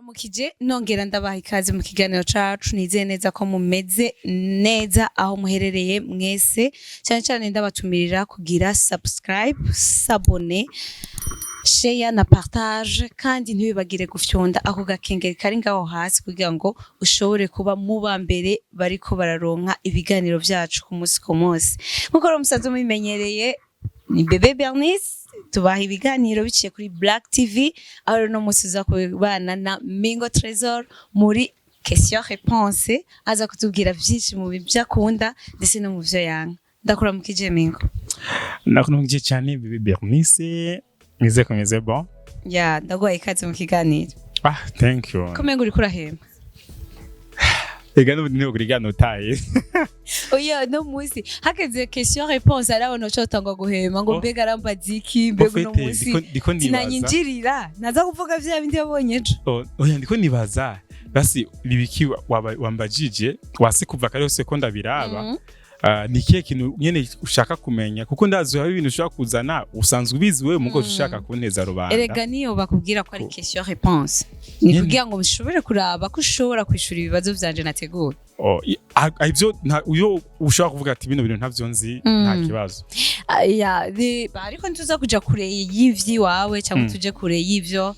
ndabaramukije nongera ndabaha ikaze mu kiganiro cacu nizeye neza ko mumeze neza aho muherereye mwese cyane cyane ndabatumirira kugira subscribe s'abonner share na partage kandi ntibibagire gufyonda ako gakengeri kari ngaho hasi kugira ngo ushobore kuba muba mbere bariko bararonka ibiganiro vyacu ku munsi nkuko rero musanzwe mubimenyereye ni bebe Bernice tubaha ibiganiro biciye kuri Black TV aho rero no musi uza kubana na Mingo Trésor muri question réponse aza kutubwira vyinshi mu byakunda ndetse no mu vyo yanga ndakura mu kije Mingo nakunongije cyane bebe Bernice nize komeze bon ya ndagwaye ikaze mu kiganiro thank you komengo uri kurahema egano niho kurigana utaye oya no musi hageze question réponse arabona cyo tangwa guhema ngo mbega rambaziki mbega no musi tinanyinjirira naza kuvuga vya bindi yabonye ejo oya ndiko nibaza basi bibiki wambajije wasi kuva kare sekonda biraba ni kiye kintu nyene ushaka kumenya kuko ndazi hari ibintu ushaka kuzana usanzwe ubizi wewe mugo ushaka kunteza rubanda erega niyo bakubwira ko ari question réponse ni kugira ngo mushobore kuraba ko ushobora kwishura ibibazo vyanje nateguye ivyo uyo ushaka kuvuga ati bino bintu ntavyo nzi nta kibazo ariko ntuza kuja kure y'ivyi wawe cyangwa tuje kure y'ivyo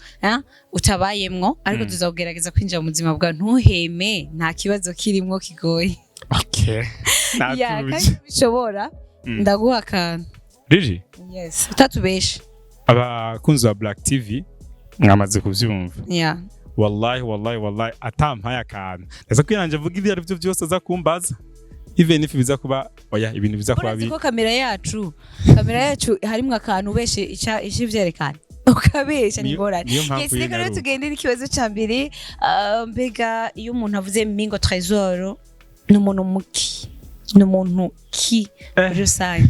utabayemwo ariko tuzagerageza kwinjira mu buzima bwa ntuheme nta kibazo kirimwo kigoye okay kandi bishobora ndaguha akantu Riri yes utatubeshe abakunzi ba Black TV mwamaze kuvyumva wallahi atampaye akantu ndaza kwiranje vuga ibyo ari byo byose aza kumbaza even if biza kuba ibintu biza kuba ko kamera yacu harimwe akantu ubeshe ivyerekana ukabesha ni ngorane yes rero tugende n'ikibazo ca mbere mbega iyo umuntu avuze Mingo Trésor n'umuntu ki rusange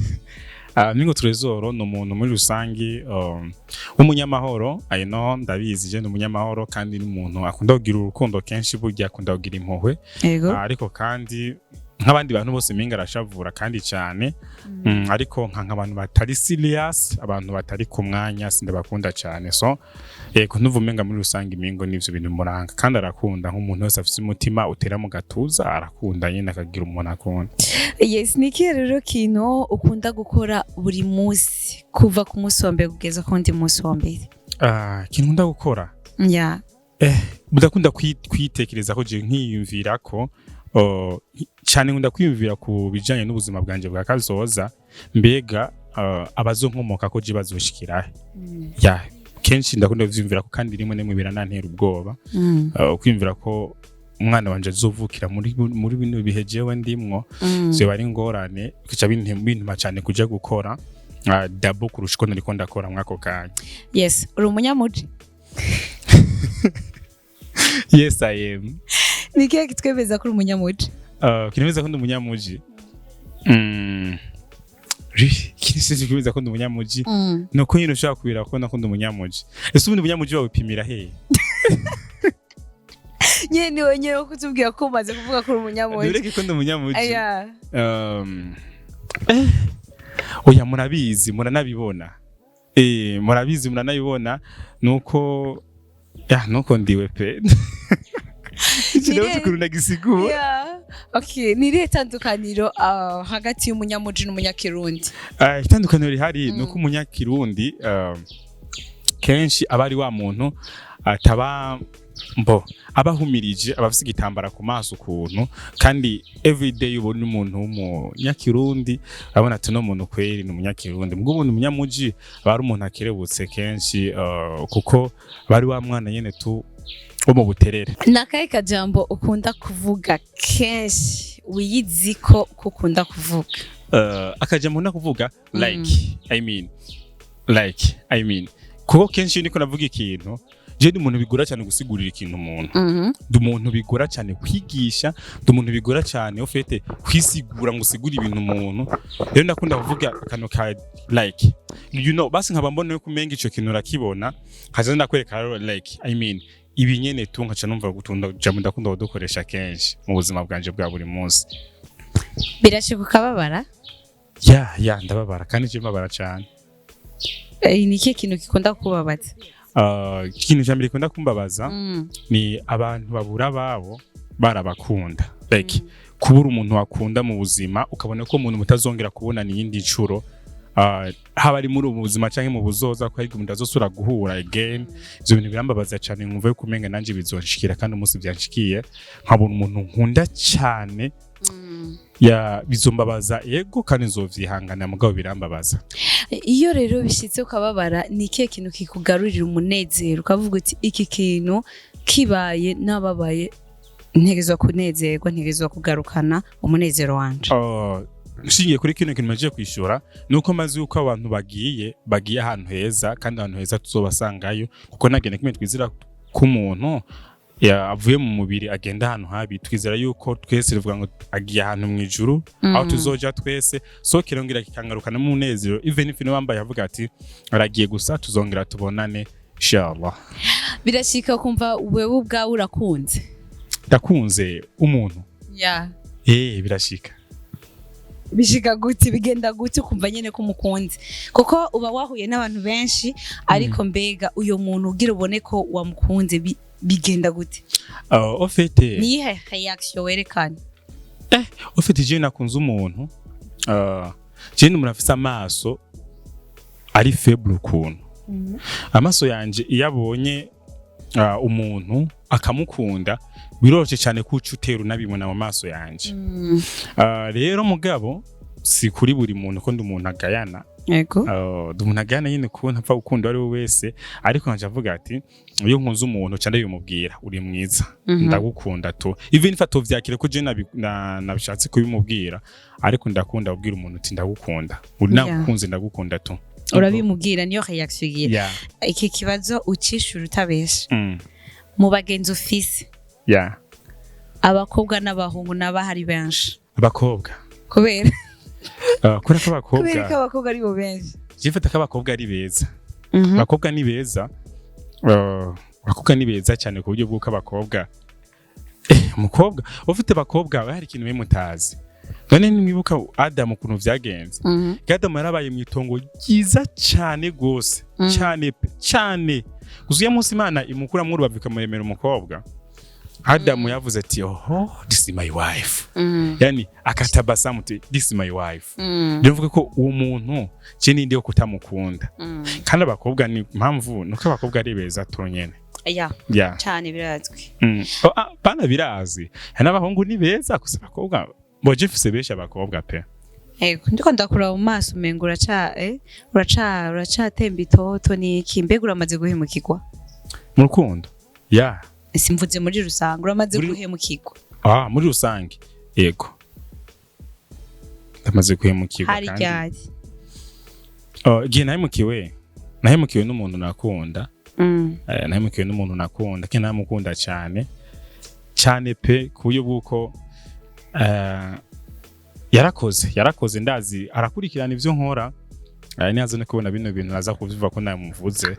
Mingo Trésor no muntu muri rusange umunyamahoro ayino ndabizi je n'umunyamahoro kandi n'umuntu akunda kugira urukundo kenshi burya akunda kugira impuhwe ariko kandi nk'abandi bantu bose Mingo arashavura kandi cyane ariko nk'abantu batari serious abantu batari ku mwanya sindabakunda cyane so ntuvumenga muri rusange Mingo n'ivyo bintu muranga kandi arakunda nk'umuntu wese afite umutima utera mu gatuza arakunda nyine akagira umuntu akunda yes niki rero kino ukunda gukora buri munsi kuva ku munsi wa mbere kugeza ku wundi munsi wa mbere kintu nkunda gukora budakunda kwitekereza ko je nkiyumvira ko cyane nkunda kwiyumvira ku bijanye n'ubuzima bwanje bwa kazoza mbega abazonkomoka ko je bazoshikira kenshi ndakunda kuvyumvira ko kandi rimwe nemwe biranantera ubwoba kwiyumvira ko umwana wanje azovukira muri bino bihe jewe ndimwo zo bari ngorane kica bintuma cyane kuja gukora dabo kurusha ko nariko ndakora mwako kanya yes uri umunyamuji yes I am nikiye kitwebeza ko uri umunyamuji kinemeza ko ndi umunyamuji kinese kimeza ko ndi umunyamuji nuko nyine ushaka kubira ko nakunda umunyamuji ese ubundi umunyamuji wawe pimira he nyene wenyewe kutubwira ko umaze kuvuga ko uri umunyamuji bireke ko ndi umunyamuji oya murabizi muranabibona murabizi muranabibona nuko ndiwe pe Kinaweza gisigura okay nirihe tandukaniro hagati y'umunyamuji n'umunyakirundi itandukaniro rihari nuko umunyakirundi kenshi abari wa muntu ataba abahumirije abafite igitambara ku maso ukuntu kandi everyday ubona umuntu w'umunyakirundi abona ati no muntu kweri ni umunyakirundi mbwo umuntu umunyamuji abari umuntu akerebutse kenshi kuko bari wa mwana nyene tu wo mu buterere nakaye kajambo ukunda kuvuga kenshi wiyiziko kukunda kuvuga akajambo nkunda kuvuga I mean kuko kenshi niko navuga ikintu je ndi umuntu bigora cyane gusigurira ikintu umuntu ndi umuntu bigora cyane kwigisha ndi umuntu bigora cyane ufite kwisigura ngo usigure ibintu umuntu rero ndakunda kuvuga akantu ka basi nkaba mbona yo kumenga ico kintu rakibona kaza ndakwereka I mean ibi nyene tunkaca numva gutunda jambo ndakunda kudukoresha kenshi mu buzima bwanje bwa buri munsi birashika ukababara ndababara kandi je mbabara cyane ni iki kintu gikunda kubabaza ikintu cya mbere kunda kumbabaza ni abantu babura ababo barabakunda like kubura umuntu wakunda mu buzima ukabona ko umuntu mutazongera kubona n'iyindi ncuro haba ari muri ubu buzima cyangwa mu buzoza ko ariko umuntu azosura guhura again ibyo bintu birambabaza cyane nkumva yuko umenga nanjye bizonshikira kandi umunsi byanshikiye nkabona umuntu nkunda cyane bizombabaza yego kandi nzovyihangana mugabo birambabaza. Iyo rero bishitse ukababara ni ikihe kintu kikugarurira umunezero ukavuga uti iki kintu kibaye nababaye ntegezwa kunezerwa ntegezwa kugarukana umunezero wanje? Nshingiye kuri kino kintu maje kwishura nuko mazi yuko abantu bagiye ahantu heza kandi ahantu heza tuzobasangayo kuko nagene kimwe twizira ku muntu avuye mu mubiri agenda ahantu habi twizera yuko twese rivuga ngo agiye ahantu mu ijuru aho tuzoja twese so kirongera kikangarukana mu munezero even if no bambaye avuga ati aragiye gusa tuzongera tubonane inshallah. Birashika kumva wewe ubwawe urakunze? Ndakunze umuntu birashika. Bishika gute bigenda gute kumva nyene ko umukunzi kuko uba wahuye n'abantu benshi ariko mbega uyo muntu ugira ubone ko wamukunze bigenda gute? Ofete nihe reaction werekana? Ofete je nakunze umuntu je n'umuntu afise amaso ari faible ukuntu amaso yanje iyabonye umuntu akamukunda biroroshye cyane kuca utera unabibona mu maso yanje. Rero mugabo si kuri buri muntu ko ndi umuntu agayana yego umuntu agayana nyine ko ntapfa gukunda ari we wese ariko nje avuga ati iyo nkunze umuntu cyane bimubwira uri mwiza ndagukunda to even if atovyakire ko je nabishatse kubimubwira ariko ndakunda ubwira umuntu ati ndagukunda uri nakunze ndagukunda to urabimubwira niyo reaction igira. Iki kibazo ucishura utabesha mu bagenzi ufise abakobwa n'abahungu n'abahari benshi? Abakobwa kubera kubera ko abakobwa ari bo benshi jifata ko abakobwa ari beza. Abakobwa ni beza abakobwa ni beza cyane ku buryo bw'uko abakobwa umukobwa ufite abakobwa hari ikintu mutazi none nimwibuka Adam ukuntu vyagenze. Adam yarabaye mu itongo ryiza cyane gose cyane uzuye munsi Imana imukura mu rubavu ikamuremera umukobwa. Adam yavuze ati this is my wife yani akatabasamu ati this is my wife. Ndavuga ko uwo muntu je ninde yo kutamukunda kandi abakobwa ni impamvu nuko abakobwa ari beza tonyene cyane birazwi. Bana birazi n'abahungu ni beza gusa abakobwa boje fise besha abakobwa pe. Ndiko ndakura mu maso umenga uracatemba itoto niki mbega uramaze guhemukirwa mu rukundo? Simvuze muri rusange uramaze guhemukirwa? Muri rusange yego ndamaze guhemukirwa kandi hari ryari? Igihe nahemukiwe n'umuntu nakunda. Nahemukiwe n'umuntu nakunda kandi namukunda cyane pe ku buryo bw'uko yarakoze ndazi arakurikirana ivyo nkora nihaze no kubona bino bintu naza kubivuga ko namuvuze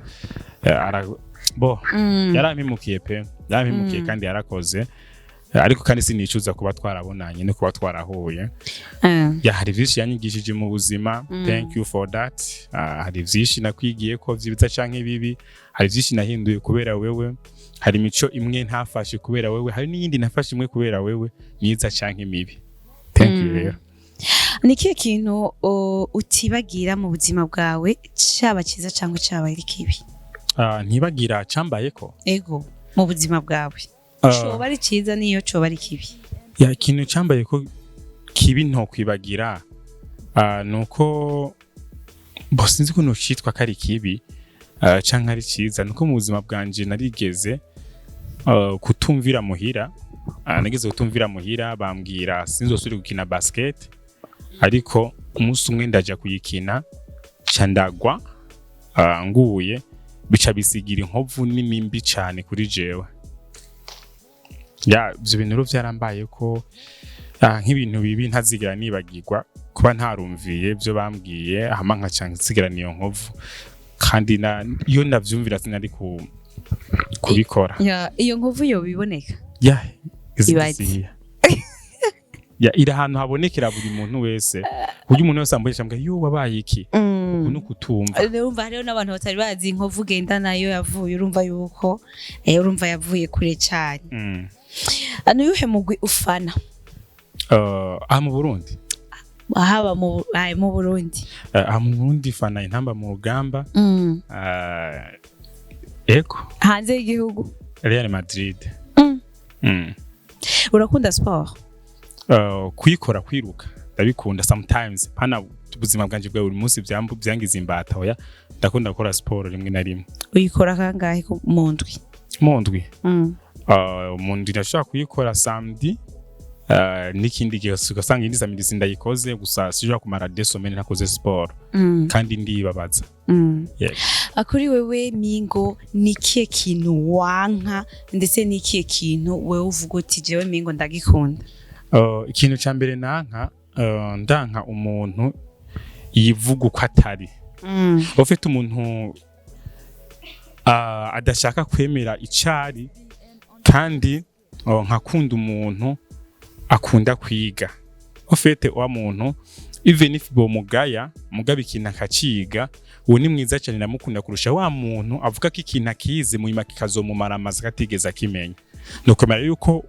yarampimukiye pe yarampimukiye kandi yarakoze ariko kandi sinicuza kuba twarabonanye no kuba twarahuye. Hari vyinshi yanyigishije mu buzima thank you for that. Hari vyinshi nakwigiye ko vyibiza canke bibi, hari vyinshi nahinduye kubera wewe, hari imico imwe ntafashe kubera wewe, hari n'iyindi nafashe imwe kubera wewe myiza canke mibi. Thank you rero. Nikiye kintu utibagira mu buzima bwawe cyaba cyiza cyangwa cyaba ari kibi? Ntibagira cambayeko ego mu buzima bwawe coba ari cyiza niyo coba ari kibi? Ikintu cambayeko kibi nto kwibagira nuko sinzi ko nocitwa kari kibi canke ari cyiza nuko mu buzima bwanje narigeze kutumvira muhira. Nageze kutumvira muhira bambwira sinzosubira gukina basket ariko umunsi umwe ndaja kuyikina candagwa nguye bica bisigira inkovu n'imimbi cyane kuri jewe. Ibyo bintu rero byarambaye ko nk'ibintu bibi ntazigira nibagirwa kuba ntarumviye byo bambwiye hama nkaca nsigira niyo nkovu kandi iyo navyumvira sinari kubikora. Iyo nkovu yo biboneka iri ahantu habonekera buri muntu wese. Uyu umuntu wese ambaye cyambwa yo wabaye iki ukuntu kutumva urumva hariho n'abantu batari bazi inkovu ugenda nayo yavuye urumva yuko urumva yavuye kure cyane. Ano yuhe mugwi ufana mu Burundi? Haba mu Burundi mu Burundi fana Intamba mu rugamba. Ego hanze y'igihugu Real Madrid. Urakunda sport? Kuyikora kwiruka ndabikunda sometimes pana ubuzima bwanje bwa buri munsi byangiza imbata oya ndakunda gukora sport rimwe na rimwe. Uyikora kangahe mu ndwi? Mu ndwi mu ndwi ndashaka kuyikora samedi n'ikindi gihe ugasanga indi samedi sindayikoze gusa sije kumara 2 semaines nakoze sport kandi ndibabaza. Akuri wewe Mingo nikiye kintu wanka ndetse nikiye kintu wewe uvuga uti jewe Mingo ndagikunda? Ikintu ca mbere nanka ndanka umuntu yivuga uko atari. Ufite umuntu adashaka kwemera icari kandi nkakunda umuntu akunda kwiga. Ufite wa muntu even if bo mugaya mugabe ikintu akaciga uwo ni mwiza cyane namukunda kurusha wa muntu avuga ko ikintu akize mu imaka kazomumara amazi katigeza akimenya. Nukomera yuko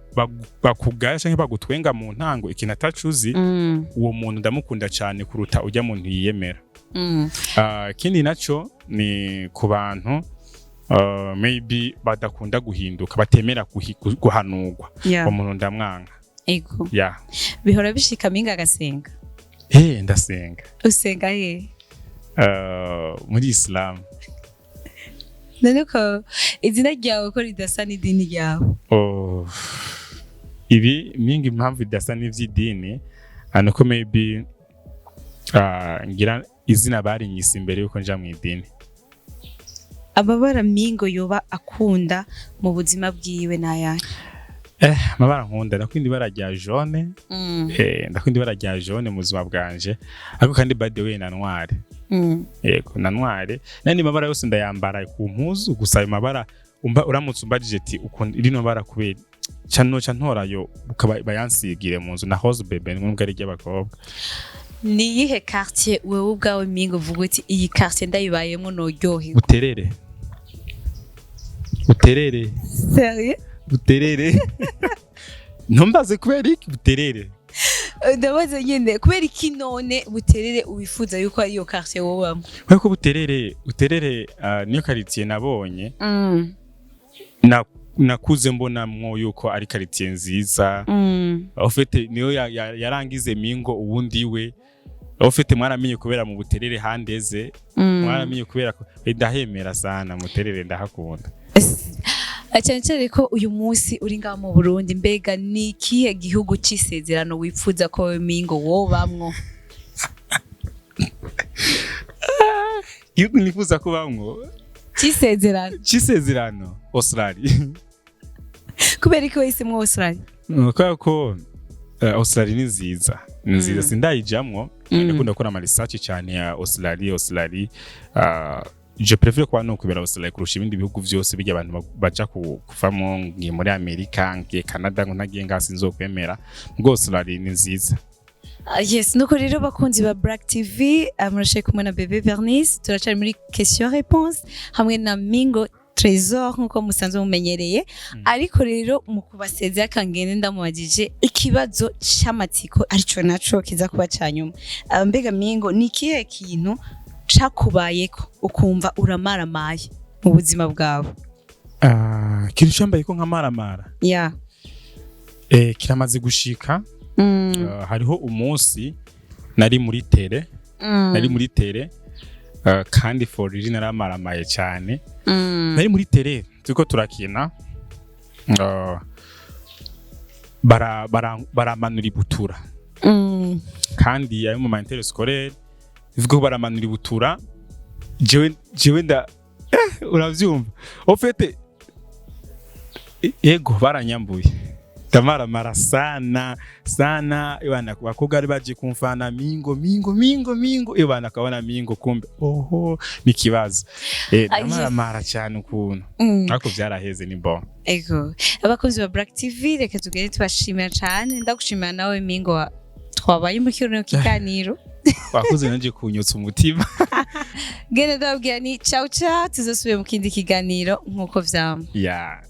bakugaya canke bagutwenga mu ntango ikintu atacuzi uwo muntu ndamukunda cyane kuruta ujya muntu yiyemera. Kindi naco ni ku bantu maybe badakunda guhinduka batemera guhanurwa umuntu ndamwanga. Ego bihora bishika Minga agasenga? Ndasenga. Usenga muri Islam. Nuko izina ryawe ko ridasa n'idini ryawe? Ibi Minga impamvu idasa n'ivy'idini nuko maybe ngira izina bari nyise imbere yuko nja mu idini. Amabara Mingo yoba akunda mu buzima bwiwe nayahe? Amabara nkunda ndakunda ibara rya jaune. Ndakunda ibara rya jaune mu buzima bwanje ariko kandi by the way na noir. Yego na noir nandi mabara yose ndayambara ku mpuzu gusa ayo mabara uramutse umbajije ati ukunda iri mabara kubera cyano ntorayo bayansigire mu nzu na hose bebe n'ubwo ari ry'abakobwa. Ni yihe quartier wewe ubwawe Mingo uvuga uti iyi quartier ndayibayemo noryohe? Buterere. Sérieux? Buterere. Ntumbaze kubera iki Buterere? Ndabaza nyine kubera iki none Buterere ubifuza yuko ari yo quartier wobamo? Kuko Buterere niyo quartier nabonye. Nakuze mbona mwo yuko ari quartier nziza. Ufite niyo yarangize Mingo ubundi we. Ufite mwaramenye kubera mu Buterere handeze. Mwaramenye kubera ndahemera sana Buterere ndahakunda. Cyane ko uyu munsi uri ngaho mu Burundi mbega ni kihe gihugu cisezerano wifuza ko Mingo wobamwo? Gihugu nifuza kubamwo cisezerano Australia. Kubera ko wahisemo Australia? Kubera ko Australia ni nziza sindayijamwo ndakunda gukora ama research cyane ya Australia. Je préfère kwa no kubera Australia kurusha ibindi bihugu byose bijya abantu baca kuvamo ngiye muri Amerika ngiye Canada ngo nagiye ngasi nzokwemera ngo Australia ni nziza. Yes, nuko rero bakunzi ba Black TV murashe kumwe na Bebe Vernice turacari muri question réponse hamwe na Mingo Trésor nkuko musanzwe mumenyereye. Ariko rero mu kubasezera kangene ndamubajije ikibazo cy'amatsiko arico naco kiza kuba cyanyuma. Mbega Mingo ni kihe kintu cakubayeko ukumva uramaramaye mu buzima bwawe? Kintu cyambaye ko nkamaramara kiramaze gushika. Hariho umunsi nari muri tere kandi for real naramaramaye cyane. Nari muri tere tuko turakina baramanura ibutura kandi ayo mu maintere scolaire ivuga baramanura ibutura jewe nda uravyumva ofete ego baranyambuye ndamaramara sana ibana abakobwa ari baje kumfana Mingo ibana kabona Mingo kumbe oho nikibazo ndamaramara cyane ukuntu ariko byaraheze ni bon. Ego abakozi ba Black TV reka tugere tubashimira cyane ndagushimira nawe Mingo twabaye mu kiruno kiganiro. wakoze nanje kunyotsa umutima gene ndababwira ni ciao ciao tuzosubire mu kindi kiganiro nkuko vyama yeah